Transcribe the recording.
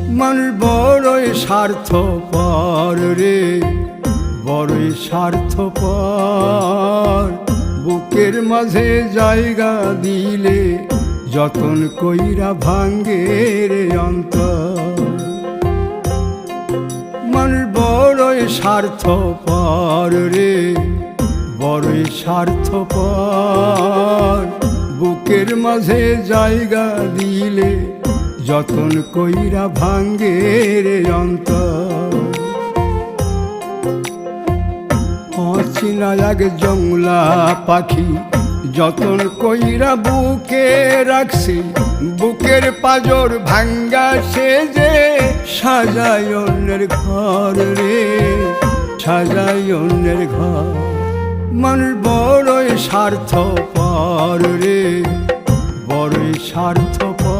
মানুষ বড়ই স্বার্থপর রে, বড়ই স্বার্থপর। বুকের মাঝে জায়গা দিলে যতন কইরা ভাঙ্গে রে অন্তর। মানুষ বড়ই স্বার্থপর রে, বড়ই স্বার্থপর। বুকের মাঝে জায়গা দিলে যতন কইরা ভাঙ্গে রে অন্তর। অচিনা এক জংলা পাখি যতন কইরা বুকে রাখছি, বুকের পাজর ভাঙ্গা সে যে সাজায় অন্যের ঘর রে, সাজায় অন্যের ঘর। মানুষ বড়ই স্বার্থপর রে, বড়ই স্বার্থপর।